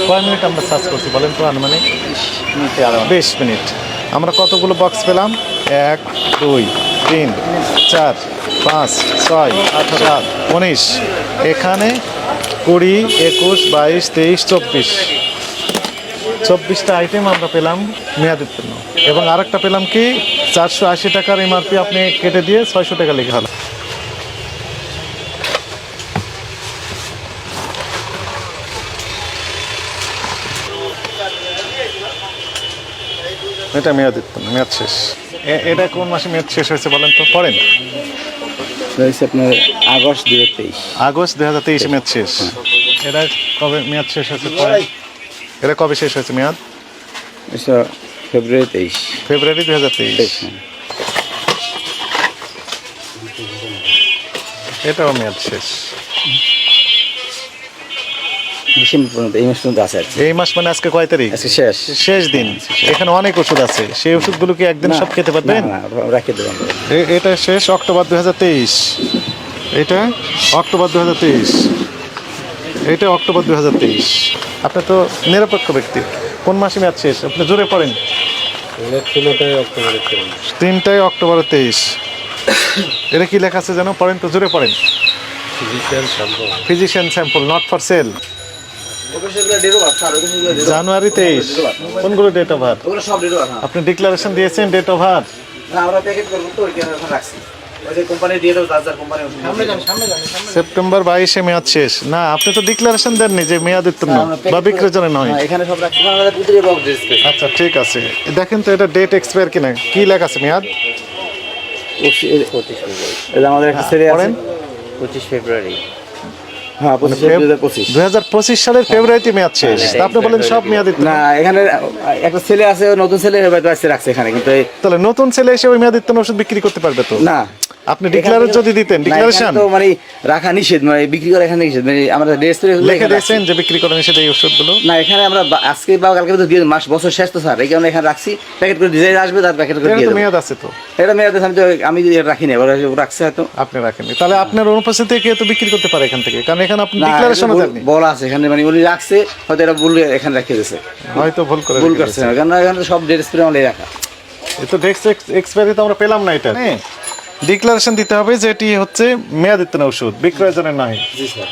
কয় মিনিট আমরা সার্চ করছি বলেন তো? আনুমানিক 20 মিনিট। আমরা কতগুলো বক্স পেলাম? 1 2 3 4 5 6 7 19। এখানে 20 21 22 23 24 24টা আইটেম আমরা পেলাম মেয়াদোত্তীর্ণ। এবং আরেকটা পেলাম কি 480 টাকার এমআরপি আপনি কেটে দিয়ে 600 টাকা লেখা হলো। এটা মেয়াদোত্তীর্ণ, মেয়াদ শেষ। এটা কোন মাসে মেয়াদ শেষ হয়েছে বলেন তো? পড়েন। আপনার আগস্ট 2023। আগস্ট 2023 মেয়াদ শেষ। এটা কবে মেয়াদ শেষ হয়েছে? এটা কবে শেষ হয়েছে মেয়াদ? ফেব্রুয়ারি 23। ফেব্রুয়ারি 2023। এটাও মেয়াদ শেষ। ডিসেম্বর পর্যন্ত, এই মাস পর্যন্ত আছে। এই মাস মানে আজকে কয় তারিখ? আজকে শেষ শেষ দিন। এখানে অনেক ওষুধ আছে, সেই ওষুধগুলো কি একদিন সব খেতে পারবেন? রাখে দেবেন। এটা শেষ অক্টোবর 2023। এটা অক্টোবর 2023। এটা অক্টোবর 2023। আপনি তো নিরপেক্ষ ব্যক্তি, কোন মাসে মেয়াদ শেষ? আপনি জোরে পড়েন। 3টাই অক্টোবর 23। এটা কি লেখা আছে জানো? পড়েন তো, জোরে পড়েন। Physician sample, not for sale. January 23। কোনগুলো ডেট অফ বার্থ? আপনি ডিক্লারেশন দিয়েছেন ডেট অফ বার্থ? সেপ্টেম্বর 22-এ মেয়াদ শেষ। না, আপনি তো ডিক্লারেশন দেননি যে মেয়াদ উত্তীর্ণ বা বিক্রয়ের জন্য নয়। আচ্ছা ঠিক আছে, দেখেন তো এটা ডেট এক্সপায়ার কিনা, কি লেখা আছে মেয়াদ? আমাদের একটা ছেলে আছে 25 ফেব্রুয়ারি। হ্যাঁ, 2025 সালের ফেব্রুয়ারিতে মেয়াদ শেষ। আপনি বলেন সব মেয়াদ না, এখানে একটা ছেলে আছে, নতুন ছেলে রাখছে এখানে, কিন্তু তাহলে নতুন ছেলে এসে ওই মেয়াদ উত্তীর্ণ ওষুধ বিক্রি করতে পারবে তো? না, আপনি ডিক্লারেশন যদি দিতেন, ডিক্লারেশন তো মানে রাখা নিষেধ, মানে বিক্রি করা এখানে নিষেধ, মানে আমরা লিখে দিয়েছেন যে বিক্রি করা নিষেধ এই ওষুধগুলো। না, এখানে আমরা আজকে বা কালকে তো দিয়ে মাস বছর শেষ তো স্যার, এই কারণে এখানে রাখছি, প্যাকেট করে ডিজাইন আসবে তার প্যাকেট করে দিয়ে দেব। মেয়াদ আছে তো? এটা মেয়াদ আছে, আমি রাখি না, ওরা রাখছে হয়তো। আপনি রাখেননি, তাহলে আপনার অনুপস্থিতি থেকে তো বিক্রি করতে পারে এখান থেকে, কারণ এখানে আপনি ডিক্লারেশন দেননি। বলা আছে এখানে, মানে উনি রাখছে হয়তো, এটা ভুল এখানে রেখে দিয়েছে, হয়তো ভুল করছে, কারণ এখানে সব ডেট স্প্রে আমাদের রাখা। এই তো ডেট এক্সপায়ারি তো আমরা পেলাম না। এটা ডিক্লারেশন দিতে হবে যে এটি হচ্ছে মেয়াদ উত্তীর্ণ ওষুধ, বিক্রয়ের জন্য নয়।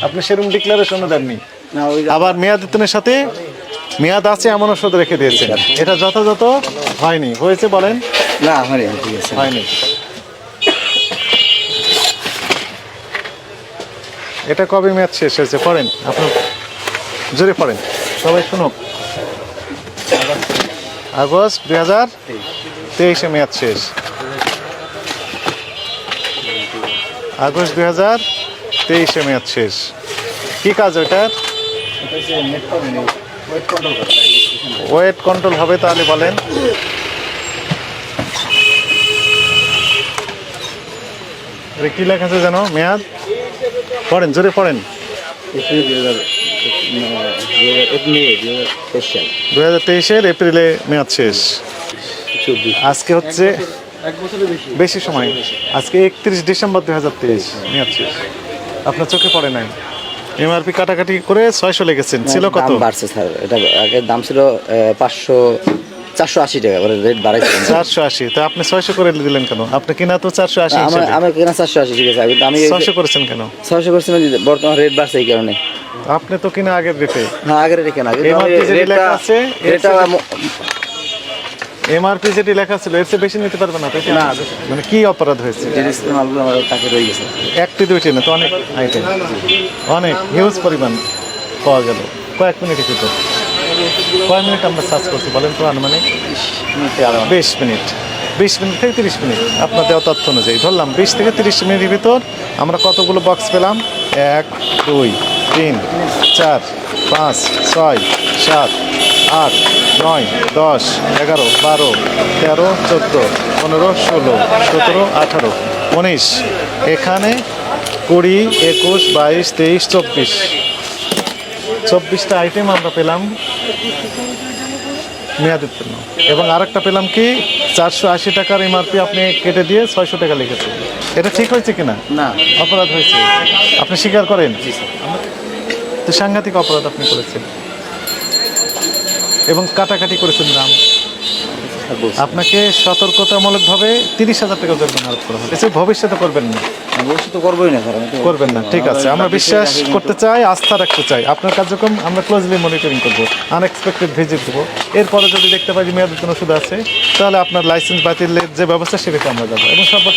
আপনি সেরকম ডিক্লারেশনও দেননি। আবার মেয়াদ উত্তীর্ণের সাথে মেয়াদ আছে এমন ওষুধ রেখে দিয়েছেন, এটা যথাযথ হয়নি। হয়েছে বলেন? না, হয়নি। এটা কবে মেয়াদ শেষ হয়েছে পড়েন, আপনার জোরে পড়েন, সবাই শুনুক। আগস্ট 2023-এ মেয়াদ শেষ। আগস্ট 2023-এ মেয়াদ শেষ। কি কাজ ওইটার? ওয়েট কন্ট্রোল হবে, তাহলে বলেন। কি লেখা আছে জানো মেয়াদ? পড়েন, জোরে পড়েন। 2023-এর এপ্রিলে মেয়াদ শেষ। আজকে হচ্ছে বেশি সময়, আজকে 31 ডিসেম্বর 2023 মেয়াদ শেষ। আপনার চোখে পড়ে নাই? এমআরপি কাটাকাটি করে 600 লেগেছেন, ছিল কত? বাড়ছে স্যার, এটা আগে দাম ছিল 480 টাকা, করে রেট বাড়াইছে 480। তো আপনি 600 করে দিলেন কেন? আপনি কিনা তো 480। আমার কিনা 480, ঠিক আছে, আমি 600 করেছেন কেন? 600 করছি, বর্তমান রেট বাড়ছে এই কারণে। আপনি তো কিনা আগের রেটে। হ্যাঁ, আগের রেটে কেনা, এমআরপি যেটি লেখা ছিল এর চেয়ে বেশি নিতে পারবে না। না, মানে কি অপরাধ হয়েছে? তাকে রয়ে গেছে একটি দুইটি না তো, অনেক আইটেম, অনেক হিউজ পরিমাণ পাওয়া গেল কয়েক মিনিটের ভিতর। কয় মিনিট আমরা সার্চ করছি বলেন তো? আনুমানিক 20 মিনিট। 20 মিনিট থেকে 30 মিনিট আপনার দেওয়া তথ্য অনুযায়ী ধরলাম। 20 থেকে 30 মিনিটের ভিতর আমরা কতগুলো বক্স পেলাম? 1 2 3 4 5 6 7 8 9 10 11 12 13 14 15 16 17 18 19। এখানে 20 21 22 23 24টা আইটেম আমরা পেলাম মেয়াদ উত্তীর্ণ। এবং আরেকটা পেলাম কি 480 টাকার এমআরপি আপনি কেটে দিয়ে 600 টাকা লিখেছেন। এটা ঠিক হয়েছে কিনা? না, অপরাধ হয়েছে, আপনি স্বীকার করেন? তো সাংঘাতিক অপরাধ আপনি করেছেন। এবং কাটাকাটি করেছেন দাম, স্যার বলছি আপনাকে সতর্কতামূলকভাবে 30,000 টাকা জরিমানা আরোপ করা হবে। এসে ভবিষ্যতে করবেন না, অবশ্যই তো করবোই না স্যার, আমি তো করবেন না, ঠিক আছে। আমরা বিশ্বাস করতে চাই, আস্থা রাখতে চাই, আপনার কার্যক্রম আমরা ক্লোজলি মনিটরিং করবো, আনএক্সপেক্টেড ভিজিট দেবো। এরপরে যদি দেখতে পাই যে মেয়াদোত্তীর্ণ ওষুধ আছে, তাহলে আপনার লাইসেন্স বাতিলের যে ব্যবস্থা সেটাকে আমরা যাবো এবং সর্বোচ্চ